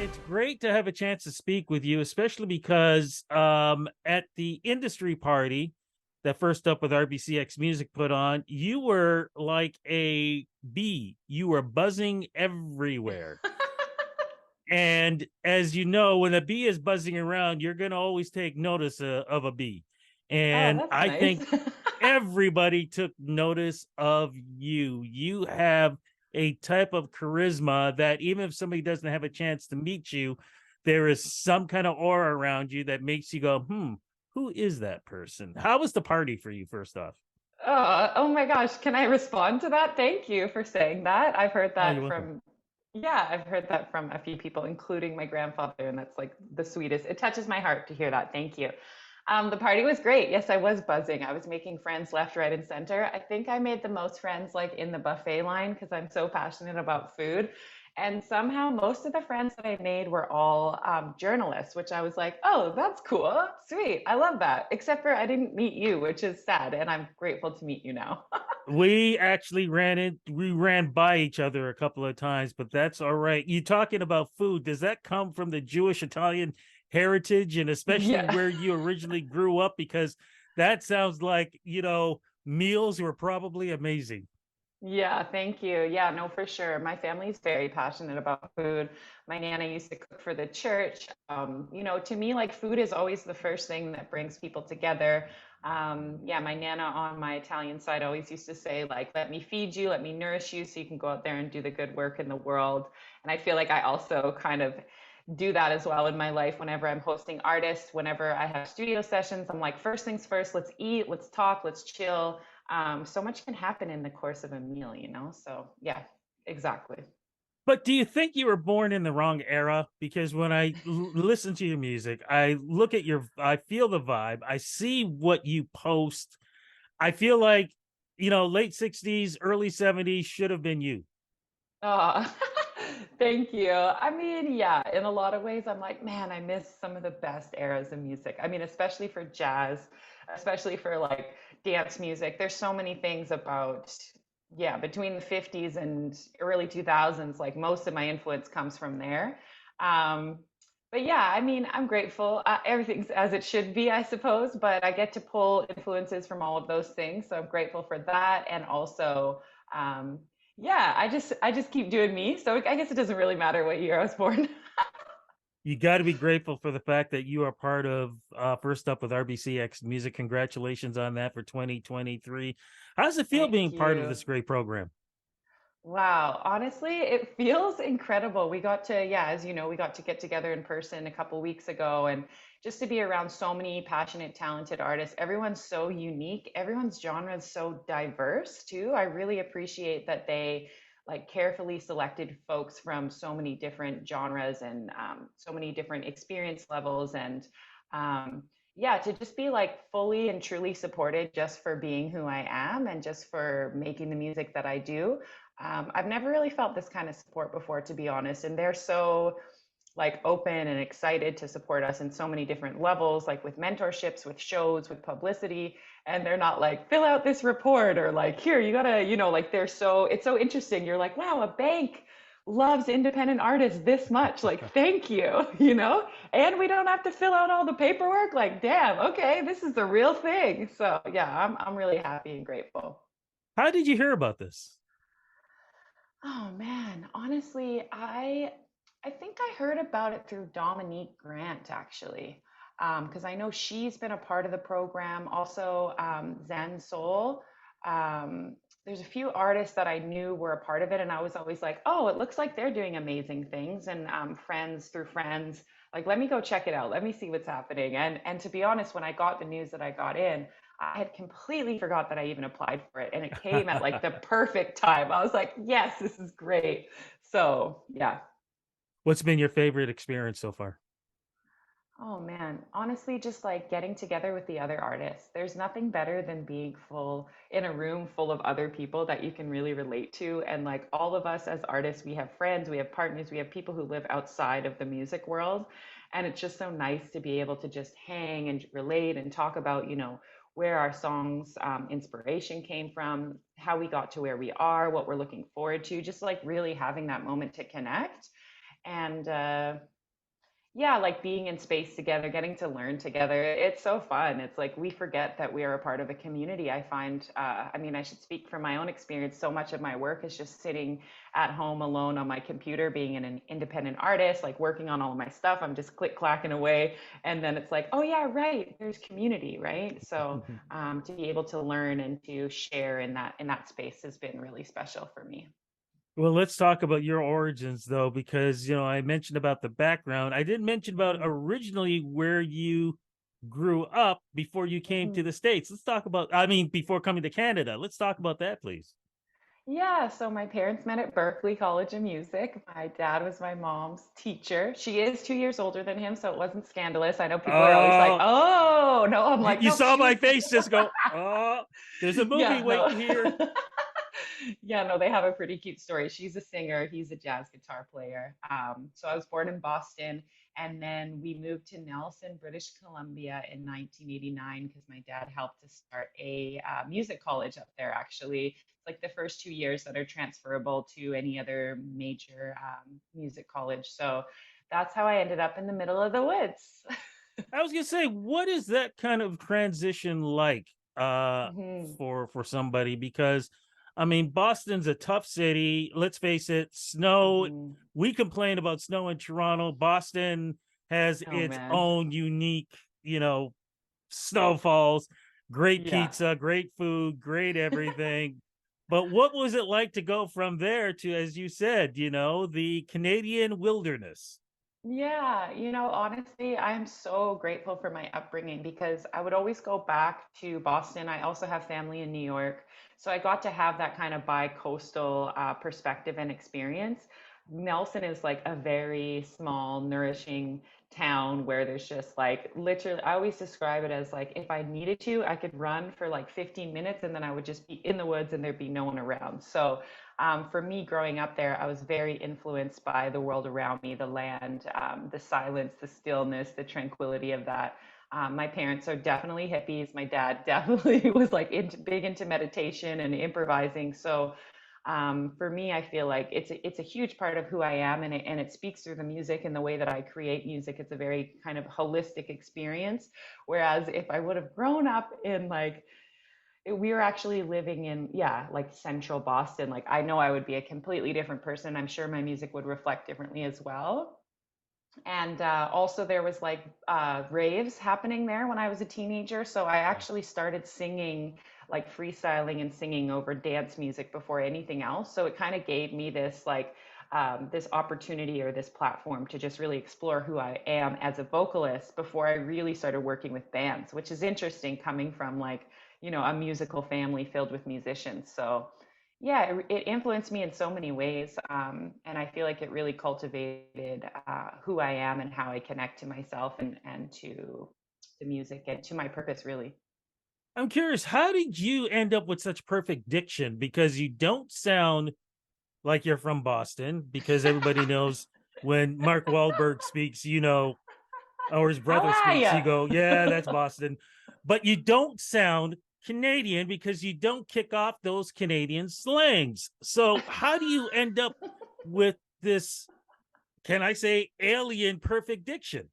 it's great to have a chance to speak with you, especially because at the industry party that First Up with RBCX Music put on, you were like a bee. You were buzzing everywhere. And as you know, when a bee is buzzing around, you're going to always take notice of a bee. Oh, And that's I nice. think everybody took notice of you. You have a type of charisma that even if somebody doesn't have a chance to meet you, there is some kind of aura around you that makes you go, who is that person? How was the party for you, first off? Oh my gosh, can I respond to that? Thank you for saying that. Oh, you're welcome. I've heard that from a few people, including my grandfather, and that's like the sweetest. It touches my heart to hear that. Thank you. The party was great. Yes, I was buzzing. I was making friends left, right, and center. I think I made the most friends like in the buffet line because I'm so passionate about food. And somehow most of the friends that I made were all journalists, which I was like, oh, that's cool. Sweet. I love that. Except for I didn't meet you, which is sad. And I'm grateful to meet you now. We ran by each other a couple of times, but that's all right. You talking about food, does that come from the Jewish Italian heritage and especially Yeah. where you originally grew up? Because that sounds like, meals were probably amazing. Yeah, thank you. Yeah, no, for sure. My family's very passionate about food. My nana used to cook for the church. To me, like food is always the first thing that brings people together. Yeah, my nana on my Italian side always used to say, like, let me feed you, let me nourish you so you can go out there and do the good work in the world. And I feel like I also kind of do that as well in my life whenever I'm hosting artists, whenever I have studio sessions. I'm like, first things first, let's eat, let's talk, let's chill. So much can happen in the course of a meal, you know? So, yeah, exactly. But do you think you were born in the wrong era? Because when I listen to your music, I feel the vibe, I see what you post. I feel like, late 60s, early 70s should have been you. Oh, thank you. I mean, yeah, in a lot of ways, I'm like, man, I miss some of the best eras of music. I mean, especially for jazz, especially for like dance music. There's so many things about, yeah, between the 50s and early 2000s, like most of my influence comes from there. Um, but yeah, I mean, I'm grateful. Everything's as it should be, I suppose, but I get to pull influences from all of those things. So I'm grateful for that. And also, um, yeah, I just keep doing me. So I guess it doesn't really matter what year I was born. You got to be grateful for the fact that you are part of First Up with RBCX Music. Congratulations on that for 2023. How does it feel Thank being part of you. this great program? Wow, honestly, it feels incredible. We got to, yeah, as you know, we got to get together in person a couple weeks ago and just to be around so many passionate, talented artists. Everyone's so unique. Everyone's genre is so diverse too. I really appreciate that they like carefully selected folks from so many different genres and so many different experience levels and um, yeah, to just be like fully and truly supported just for being who I am and just for making the music that I do. I've never really felt this kind of support before, to be honest. And they're so like open and excited to support us in so many different levels, like with mentorships, with shows, with publicity. And they're not like, fill out this report or like, here, you gotta, like it's so interesting. You're like, wow, a bank loves independent artists this much. Like, thank you, And we don't have to fill out all the paperwork. Like, damn, okay, this is the real thing. So yeah, I'm really happy and grateful. How did you hear about this? Oh man, honestly, I think I heard about it through Dominique Grant actually, because I know she's been a part of the program. Also, Zen Soul. Um, there's a few artists that I knew were a part of it, and I was always like, oh, it looks like they're doing amazing things. And friends through friends, like, let me go check it out. Let me see what's happening. And to be honest, when I got the news that I got in, I had completely forgot that I even applied for it, and it came at like the perfect time. I was like, yes, this is great. So, yeah. What's been your favorite experience so far? Oh man, honestly, just like getting together with the other artists. There's nothing better than being full in a room full of other people that you can really relate to. And like all of us as artists, we have friends, we have partners, we have people who live outside of the music world. And it's just so nice to be able to just hang and relate and talk about, where our songs inspiration came from, how we got to where we are, what we're looking forward to, just like really having that moment to connect. And yeah, like being in space together, getting to learn together. It's so fun. It's like we forget that we are a part of a community. I find, I mean, I should speak from my own experience. So much of my work is just sitting at home alone on my computer, being an independent artist, like working on all of my stuff. I'm just click clacking away. And then it's like, oh, yeah, right. There's community, right? So to be able to learn and to share in that space has been really special for me. Well, let's talk about your origins though, because I mentioned about the background. I didn't mention about Mhm. originally where you grew up before you came to Mhm. the States. Let's talk about, I mean, before coming to Canada. Let's talk about that, please. Yeah, so my parents met at Berkeley College of Music. My dad was my mom's teacher. She is 2 years older than him, so it wasn't scandalous. I know people are always like, Oh, oh, no, I'm you, like, you nope, saw she my was. face just go, oh, there's a movie Yeah, no. waiting here. Yeah, no, they have a pretty cute story. She's a singer, he's a jazz guitar player. So I was born in Boston, and then we moved to Nelson, British Columbia in 1989 because my dad helped to start a music college up there, actually. It's like the first 2 years that are transferable to any other major music college. So that's how I ended up in the middle of the woods. I was gonna say, what is that kind of transition like uh Hmm. for somebody? Because I mean, Boston's a tough city. Let's face it, snow. Hmm. We complain about snow in Toronto. Boston has Oh, its man. own unique, snowfalls, great Yeah. pizza, great food, great everything. But what was it like to go from there to, as you said, the Canadian wilderness? Yeah, honestly, I'm so grateful for my upbringing because I would always go back to Boston. I also have family in New York. So I got to have that kind of bi-coastal perspective and experience. Nelson is like a very small, nourishing town where there's just like literally, I always describe it as like if I needed to, I could run for like 15 minutes and then I would just be in the woods and there'd be no one around. So for me, growing up there, I was very influenced by the world around me, the land, the silence, the stillness, the tranquility of that. My parents are definitely hippies. My dad definitely was like big into meditation and improvising. So for me, I feel like it's a huge part of who I am, and it speaks through the music and the way that I create music. It's a very kind of holistic experience. Whereas if I would have grown up in like we were actually living in, yeah, like central Boston. Like, I know I would be a completely different person. I'm sure my music would reflect differently as well. And also, there was like raves happening there when I was a teenager. So I actually started singing, like freestyling and singing over dance music before anything else. So it kind of gave me this like this opportunity or this platform to just really explore who I am as a vocalist before I really started working with bands, which is interesting coming from like, a musical family filled with musicians. So yeah, it influenced me in so many ways. And I feel like it really cultivated who I am and how I connect to myself and to the music and to my purpose, really. I'm curious, how did you end up with such perfect diction? Because you don't sound like you're from Boston, because everybody knows when Mark Wahlberg speaks, or his How brother are speaks, you you? go, yeah, that's Boston. But you don't sound Canadian because you don't kick off those Canadian slangs. So how do you end up with this, can I say, alien perfect diction?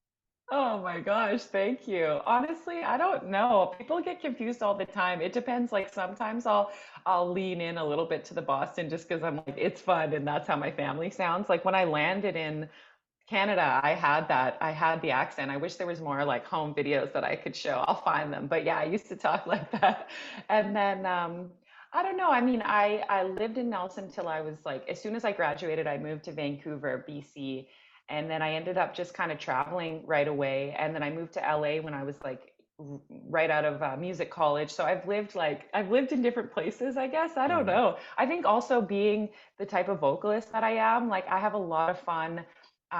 Oh my gosh, thank you. Honestly, I don't know. People get confused all the time. It depends. Like sometimes I'll lean in a little bit to the Boston just because I'm like it's fun and that's how my family sounds. Like when I landed in Canada, I had the accent. I wish there was more like home videos that I could show. I'll find them. But yeah, I used to talk like that. And then I don't know. I mean, I lived in Nelson till I was like as soon as I graduated, I moved to Vancouver, BC. And then I ended up just kind of traveling right away. And then I moved to LA when I was like right out of music college. So I've lived in different places, I guess. I don't Mhm. know. I think also being the type of vocalist that I am, like I have a lot of fun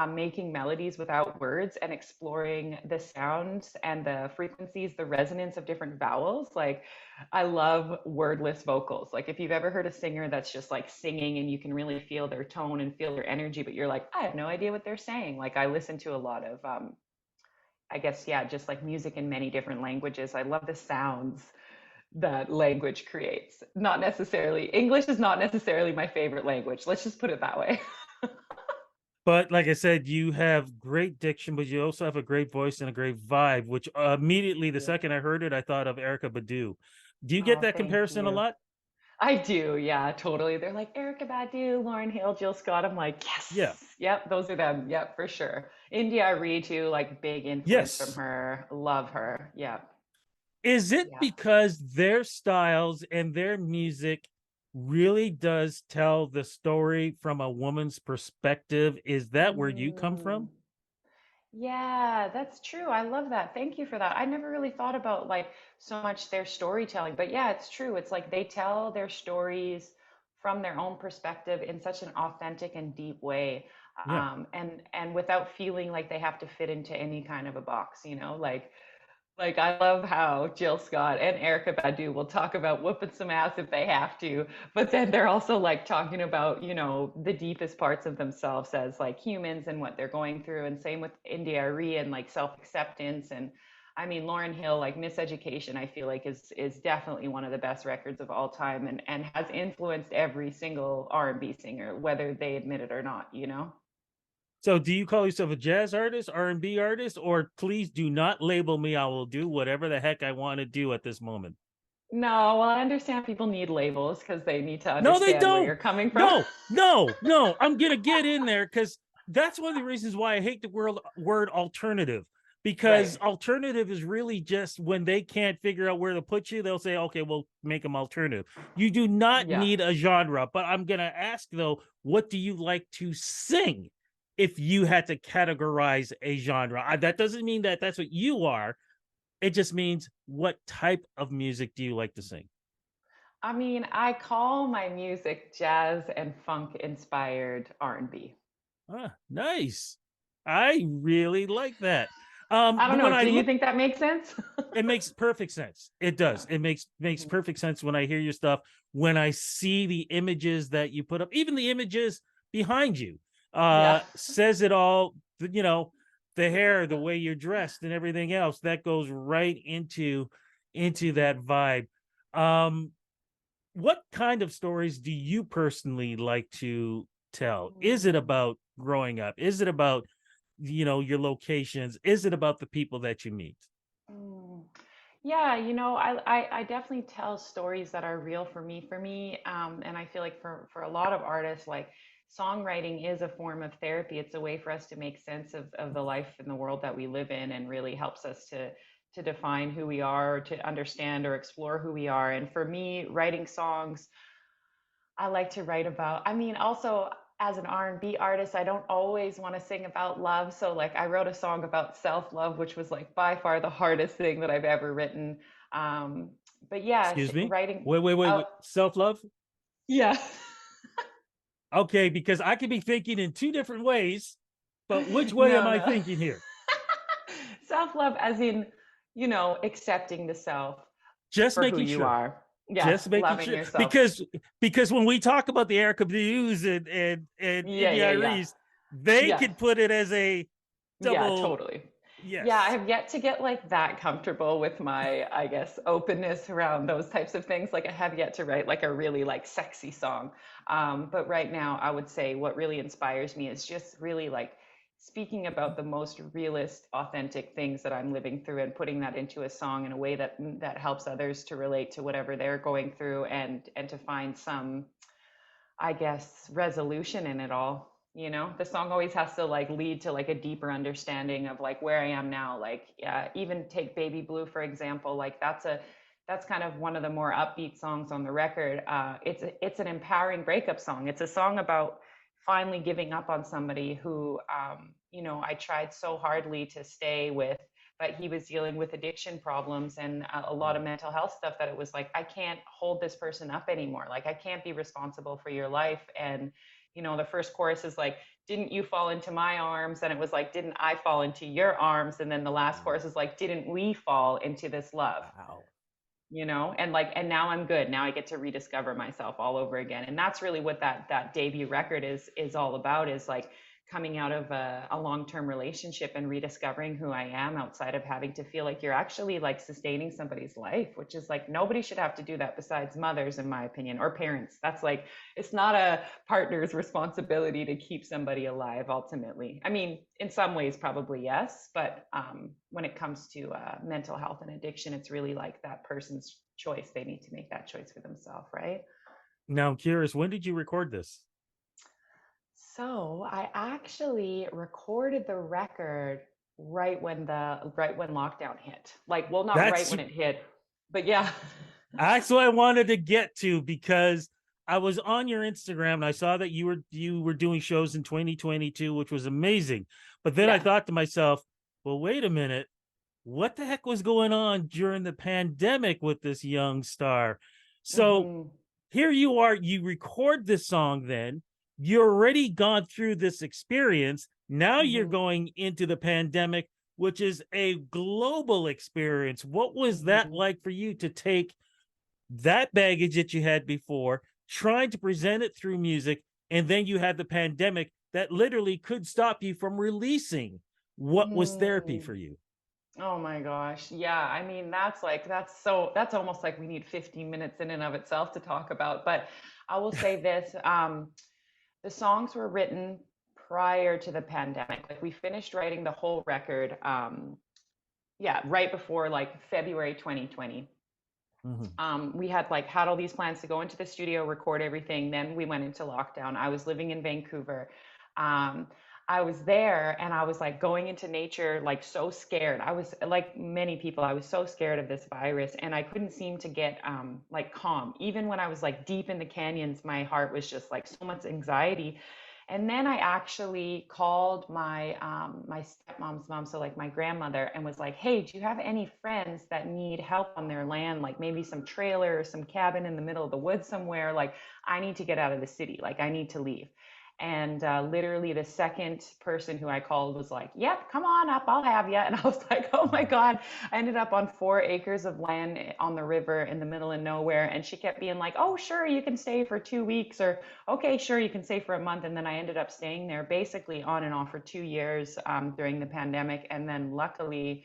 making melodies without words and exploring the sounds and the frequencies, the resonance of different vowels. Like, I love wordless vocals. Like, if you've ever heard a singer that's just like singing and you can really feel their tone and feel their energy, but you're like, I have no idea what they're saying. Like, I listen to a lot of, I guess, yeah, just like music in many different languages. I love the sounds that language creates. Not necessarily, English is not necessarily my favorite language. Let's just put it that way. But like I said, you have great diction, but you also have a great voice and a great vibe, which immediately the Yeah. second I heard it, I thought of Erica Badu. Do you get Oh, that thank comparison a you. lot? I do, yeah, totally. They're like Erica Badu, Lauren Hill, Jill Scott. I'm like, Yeah. yes, yep, those are them. Yep, for sure. India Arie too, like big influence from Yes. her. Love her. Yep, Is it yeah. because their styles and their music really does tell the story from a woman's perspective? Is that where you come Mm. from? Yeah, that's true. I love that. Thank you for that. I never really thought about like so much their storytelling, but yeah, it's true. It's like they tell their stories from their own perspective in such an authentic and deep way, Yeah. and without feeling like they have to fit into any kind of a box, like I love how Jill Scott and Erica Badu will talk about whooping some ass if they have to, but then they're also like talking about, the deepest parts of themselves as like humans and what they're going through. And same with India Arie and like self-acceptance. And I mean Lauren Hill, like Miseducation, I feel like is definitely one of the best records of all time and has influenced every single R&B singer, whether they admit it or not. So do you call yourself a jazz artist, R&B artist, or please do not label me. I will do whatever the heck I want to do at this moment. No, well, I understand people need labels because they need to No, they understand where don't. you're coming from. No, no, no. I'm gonna get in there because that's one of the reasons why I hate the word alternative. Because Right. alternative is really just when they can't figure out where to put you, they'll say, okay, we'll make them alternative. You do not Yeah. need a genre. But I'm gonna ask though, what do you like to sing if you had to categorize a genre? That doesn't mean that that's what you are. It just means what type of music do you like to sing? I mean, I call my music jazz and funk inspired R&B. Ah, nice. I really like that. I don't But know. when I Do you look, think that makes sense? it makes perfect sense. It Yeah. does. It makes Mhm. perfect sense when I hear your stuff. When I see the images that you put up, even the images behind you, Yeah. says it all. The hair, the way you're dressed, and everything else that goes right into that Mhm. vibe. Um, what kind of stories do you personally like to tell? Is it Mm. about growing up? Is it about your locations? Is it about the people that you meet? Mm. Yeah, I definitely tell stories that are real for me. And I feel like for a lot of artists, like songwriting is a form of therapy. It's a way for us to make sense of the life and the world that we live in, and really helps us to define who we are, or to understand or explore who we are. And for me, writing songs, I like to write about, I mean, also as an R&B artist, I don't always want to sing about love. So like I wrote a song about self-love, which was like by far the hardest thing that I've ever written. Um, but yeah, Excuse me. writing Wait. out, Self love. yeah. Okay, because I could be thinking in two different ways, but which way am No, I no. thinking here? Self-love as in, accepting the self Just for who making you sure. are. Yes, Just making loving sure yourself. because when we talk about the Erica Bdu's and Yeah, India yeah, yeah. Aries, they Yes. could put it as a Yeah, double totally. Yeah, I yes. have yet to get like that comfortable with my, I guess, openness around those types of things. Like I have yet to write like a really like sexy song. But right now, I would say what really inspires me is just really like speaking about the most realist, authentic things that I'm living through, and putting that into a song in a way that helps others to relate to whatever they're going through, and to find some, I guess, resolution in it all. The song always has to like lead to like a deeper understanding of like where I am now. Like, yeah, even take Baby Blue, for example. Like that's kind of one of the more upbeat songs on the record. It's an empowering breakup song. It's a song about finally giving up on somebody who, I tried so hardly to stay with, but he was dealing with addiction problems and a lot of mental health stuff, that it was like, I can't hold this person up anymore. Like, I can't be responsible for your life. And, the first chorus is like, didn't you fall into my arms? And it was like, didn't I fall into your arms? And then the last chorus is like, didn't we fall into this love? Wow. And like, and now I'm good. Now I get to rediscover myself all over again. And that's really what that debut record is all about, is like coming out of a long-term relationship and rediscovering who I am outside of having to feel like you're actually like sustaining somebody's life, which is like nobody should have to do that besides mothers, in my opinion, or parents. That's like, it's not a partner's responsibility to keep somebody alive ultimately. I mean, in some ways, probably yes, but when it comes to mental health and addiction, it's really like that person's choice. They need to make that choice for themselves, right? Now I'm curious, when did you record this? So I actually recorded the record right when lockdown hit. Like, well, not right That's when it hit, but yeah. That's what I wanted to get to, because I was on your Instagram and I saw that you were doing shows in 2022, which was amazing. But then I Yeah. thought to myself, well, wait a minute, what the heck was going on during the pandemic with this young star? So Hmm. here you are, you record this song, then you're already gone through this experience. Now you're Hmm. going into the pandemic, which is a global experience. What was that Hmm. like for you to take that baggage that you had before, trying to present it through music, and then you had the pandemic that literally could stop you from releasing? What was therapy Mm. for you? Oh my gosh. Yeah. I mean, that's almost like we need 15 minutes in and of itself to talk about. But I will say this, the songs were written prior to the pandemic. Like we finished writing the whole record, yeah, right before like February 2020. Mhm. We had like had all these plans to go into the studio, record everything. Then we went into lockdown. I was living in Vancouver. Um, I was there and I was like going into nature, like so scared. I was like many people, I was so scared of this virus and I couldn't seem to get like calm. Even when I was like deep in the canyons, my heart was just like so much anxiety. And then I actually called my stepmom's mom, so like my grandmother, and was like, "Hey, do you have any friends that need help on their land? Like maybe some trailer or some cabin in the middle of the woods somewhere? Like I need to get out of the city. Like I need to leave." And literally, the second person who I called was like, "Yep, come on up, I'll have you." And I was like, "Oh my God!" I ended up on 4 acres of land on the river in the middle of nowhere, and she kept being like, "Oh, sure, you can stay for 2 weeks," or "Okay, sure, you can stay for a month." And then I ended up staying there basically on and off for 2 years during the pandemic. And then luckily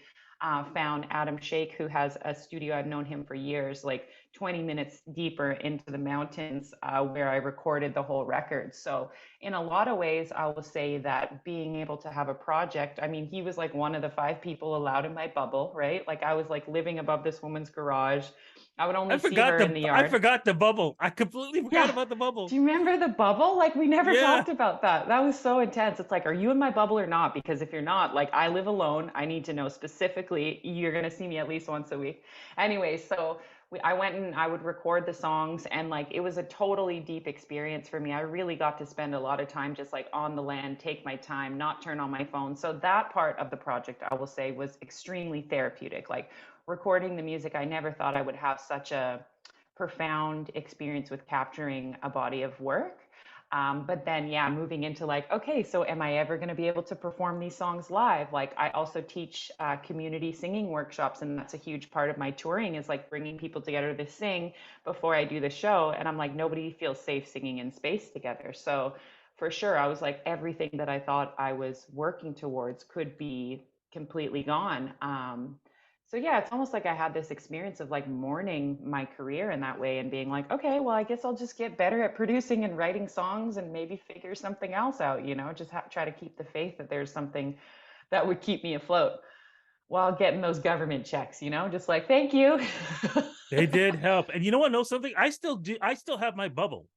found Adam Shake, who has a studio. I've known him for years, like 20 minutes deeper into the mountains where I recorded the whole record. So, in a lot of ways, I will say that being able to have a project, I mean, he was like one of the 5 people allowed in my bubble, right? Like I was like living above this woman's garage. I would only see her in the I yard. forgot the bubble. I completely forgot Yeah. about the Do bubble. you remember the bubble? Like we never Yeah. talked about that. That was so intense. It's like, are you in my bubble or not? Because if you're not, like I live alone, I need to know specifically. You're gonna see me at least once a week. Anyway, so I went and I would record the songs, and like it was a totally deep experience for me. I really got to spend a lot of time just like on the land, take my time, not turn on my phone. So that part of the project, I will say, was extremely therapeutic. Like recording the music, I never thought I would have such a profound experience with capturing a body of work. But then, yeah, moving into like, okay, so am I ever going to be able to perform these songs live? Like, I also teach community singing workshops, and that's a huge part of my touring is like bringing people together to sing before I do the show. And I'm like, nobody feels safe singing in space together. So, for sure, I was like, everything that I thought I was working towards could be completely gone. So yeah, it's almost like I had this experience of like mourning my career in that way and being like, okay, well, I guess I'll just get better at producing and writing songs and maybe figure something else out, just try to keep the faith that there's something that would keep me afloat while getting those government checks, just like, thank you. They did help. And you know what? Know something? I still do. I still have my bubble.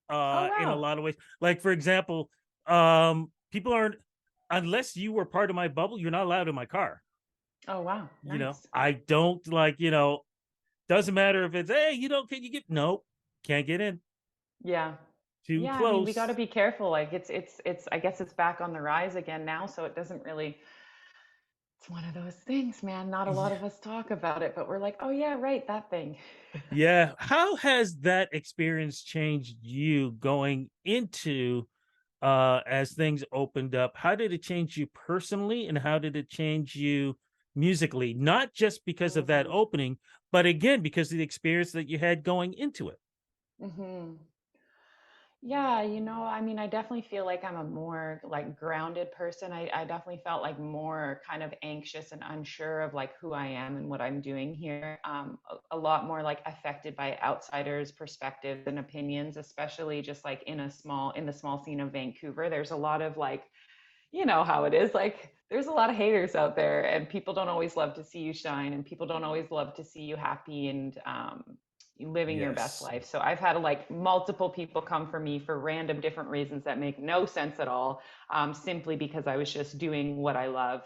Oh, In a wow. lot of ways. Like for example, people aren't, unless you were part of my bubble, you're not allowed in my car. Oh, wow. Nice. I don't like, doesn't matter if it's, hey, can you get, no, can't get in, Yeah. too Yeah, I mean, we got to close. be careful. Like I guess it's back on the rise again now, so it doesn't really. It's one of those things, man. Not a lot of us talk about it, but we're like, oh, yeah, right, that thing. Yeah. How has that experience changed you going into as things opened up? How did it change you personally, and how did it change you musically? Not just because of that Hmm. opening, but again because of the experience that you had going into it. Hmm. Yeah, I mean, I definitely feel like I'm a more like grounded person. I definitely felt like more kind of anxious and unsure of like who I am and what I'm doing here. A lot more like affected by outsiders' perspectives and opinions, especially just like in the small scene of Vancouver. There's a lot of like, you know how it is. Like, there's a lot of haters out there, and people don't always love to see you shine, and people don't always love to see you happy and living your best Yes. life. So I've had like multiple people come for me for random different reasons that make no sense at all, simply because I was just doing what I love.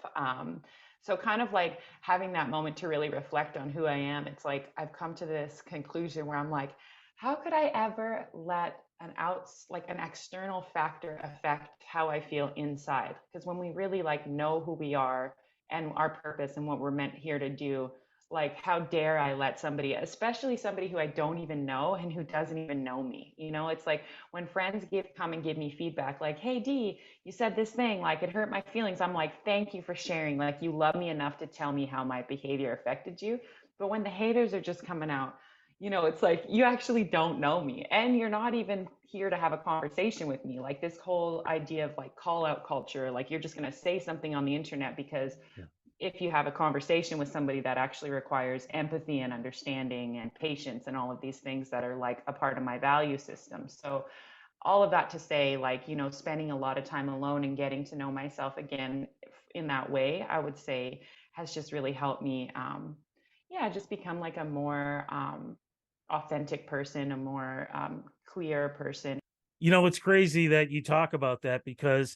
So kind of like having that moment to really reflect on who I am. It's like I've come to this conclusion where I'm like, how could I ever let an external factor affect how I feel inside? Because when we really like know who we are and our purpose and what we're meant here to do, like how dare I let somebody, especially somebody who I don't even know and who doesn't even know me. It's like when friends come and give me feedback like, hey D, you said this thing, like it hurt my feelings. I'm like, thank you for sharing. Like you love me enough to tell me how my behavior affected you. But when the haters are just coming out, it's like you actually don't know me and you're not even here to have a conversation with me. Like this whole idea of like call out culture, like you're just going to say something on the internet because Yeah. if you have a conversation with somebody that actually requires empathy and understanding and patience and all of these things that are like a part of my value system. So all of that to say, like, spending a lot of time alone and getting to know myself again in that way, I would say has just really helped me, yeah, just become like a more authentic person, a more clear person. It's crazy that you talk about that because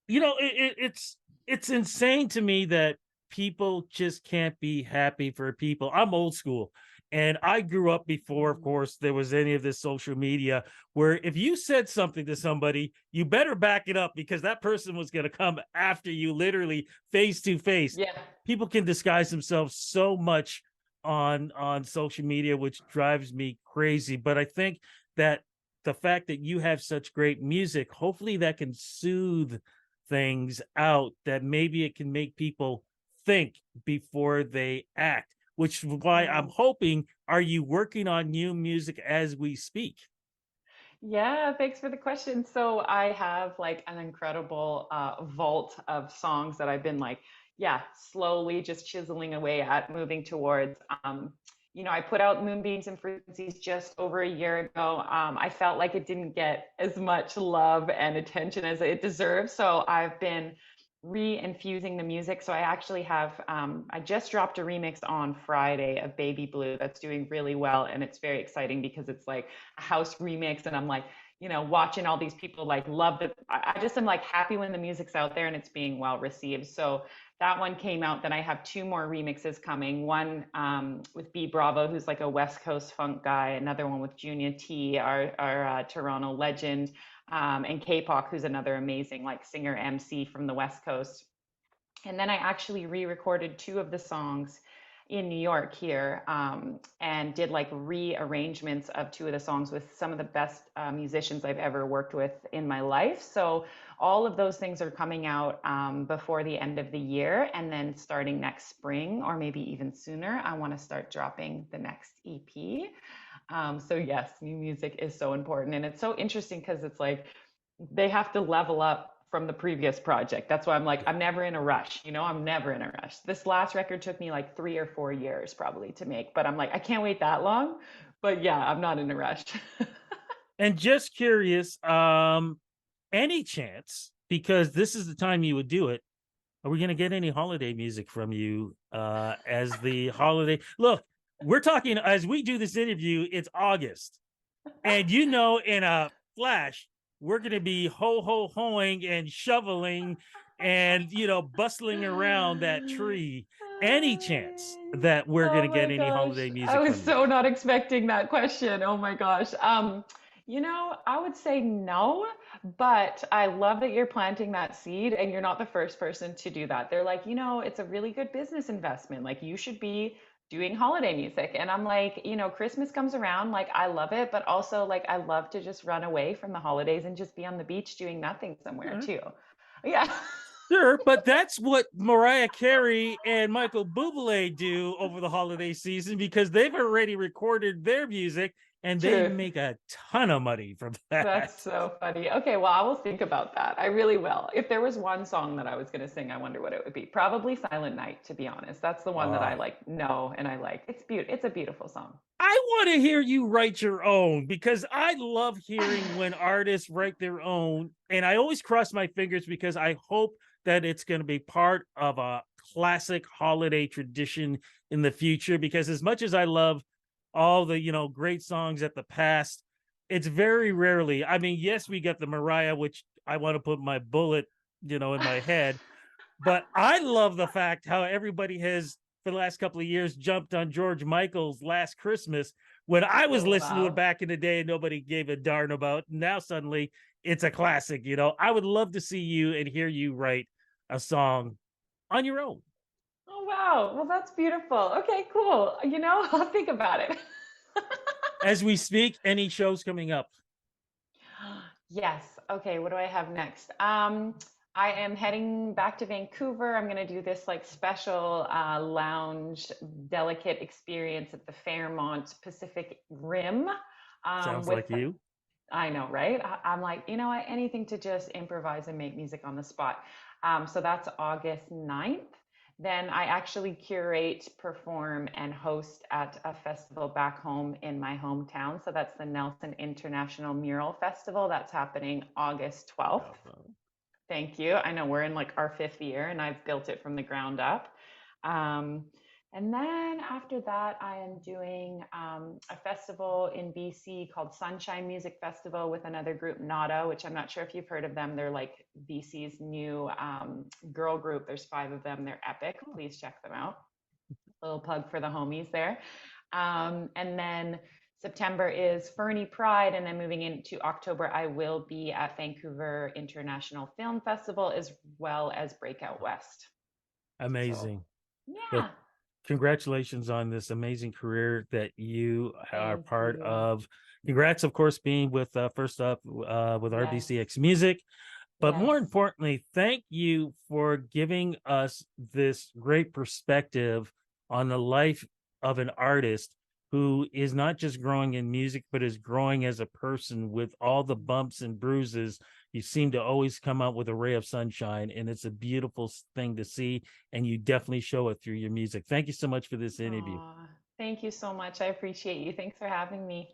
it's insane to me that people just can't be happy for people. I'm old school, and I grew up before, of Mm. course, there was any of this social media where if you said something to somebody, you better back it up because that person was going to come after you, literally face to face. Yeah. People can disguise themselves so much on social media, which drives me crazy. But I think that the fact that you have such great music, hopefully that can soothe things out, that maybe it can make people think before they act, which is why I'm Mm. hoping, are you working on new music as we speak? Yeah, thanks for the question. So I have like an incredible vault of songs that I've been like, yeah, slowly just chiseling away at, moving towards. I put out Moonbeams and Frequencies just over a year ago. I felt like it didn't get as much love and attention as it deserves. So I've been re-infusing the music. So I actually have, I just dropped a remix on Friday of Baby Blue that's doing really well. And it's very exciting because it's like a house remix. And I'm like, watching all these people like love the, I just am like happy when the music's out there and it's being well received. So that one came out. Then I have two more remixes coming. One with B Bravo, who's like a West Coast funk guy. Another one with Junior T, our Toronto legend, and K-pop, who's another amazing like singer MC from the West Coast. And then I actually re-recorded two of the songs in New York here, and did like rearrangements of two of the songs with some of the best musicians I've ever worked with in my life. So all of those things are coming out before the end of the year. And then starting next spring, or maybe even sooner, I want to start dropping the next EP. So yes, new music is so important. And it's so interesting because it's like they have to level up from the previous project. That's why I'm like, I'm never in a rush. I'm never in a rush. This last record took me like 3 or 4 years probably to make, but I'm like, I can't wait that long. But yeah, I'm not in a rush. And just curious, any chance, because this is the time you would do it, are we going to get any holiday music from you as the holiday? Look, we're talking as we do this interview, it's August. And in a flash, we're going to be hoing and shoveling and, bustling around that tree. Any chance that we're going Oh to get my any gosh. holiday I music was from you? so not expecting that question. Oh my gosh. I would say no, but I love that you're planting that seed and you're not the first person to do that. They're like, it's a really good business investment. Like you should be doing holiday music. And I'm like, Christmas comes around, like I love it, but also like I love to just run away from the holidays and just be on the beach doing nothing somewhere Sure. too. Yeah. Sure, but that's what Mariah Carey and Michael Bublé do over the holiday season because they've already recorded their music and they Truth. make a ton of money from that. That's so funny. Okay, well, I will think about that. I really will. If there was one song that I was going to sing, I wonder what it would be. Probably Silent Night, to be honest. That's the one that I Uh, like know and I like. It's a beautiful song. I want to hear you write your own because I love hearing when artists write their own. And I always cross my fingers because I hope that it's going to be part of a classic holiday tradition in the future. Because as much as I love all the, great songs at the past, it's very rarely. I mean, yes, we got the Mariah, which I want to put my bullet, in my head. But I love the fact how everybody has, for the last couple of years, jumped on George Michael's Last Christmas when I was Oh, listening to it wow. back in the day and nobody gave a darn about. Now suddenly it's a classic. I would love to see you and hear you write a song on your own. Oh, wow. Well, that's beautiful. Okay, cool. I'll think about it. As we speak, any shows coming up? Yes. Okay, what do I have next? I am heading back to Vancouver. I'm going to do this like special lounge delicate experience at the Fairmont Pacific Rim Sounds with like you. I know, right? I'm like, you know what? Anything to just improvise and make music on the spot. So that's August 9th. Then I actually curate, perform, and host at a festival back home in my hometown. So that's the Nelson International Mural Festival. That's happening August 12th. Thank you. I know we're in like our fifth year and I've built it from the ground up. Um, and then after that, I am doing a festival in BC called Sunshine Music Festival with another group, Nada, which I'm not sure if you've heard of them. They're like BC's new girl group. There's five of them. They're epic. Please check them out. Little plug for the homies there. And then September is Fernie Pride, and then moving into October, I will be at Vancouver International Film Festival as well as Breakout West. So, Amazing. Well, yeah, congratulations on this amazing career that you are thank part you. of. Congrats, of course, being with first up with Yes, RBCX Music. But yes. more importantly, thank you for giving us this great perspective on the life of an artist who is not just growing in music, but is growing as a person with all the bumps and bruises. You seem to always come out with a ray of sunshine, and it's a beautiful thing to see. And you definitely show it through your music. Thank you so much for this interview. Aw, thank you so much. I appreciate you. Thanks for having me.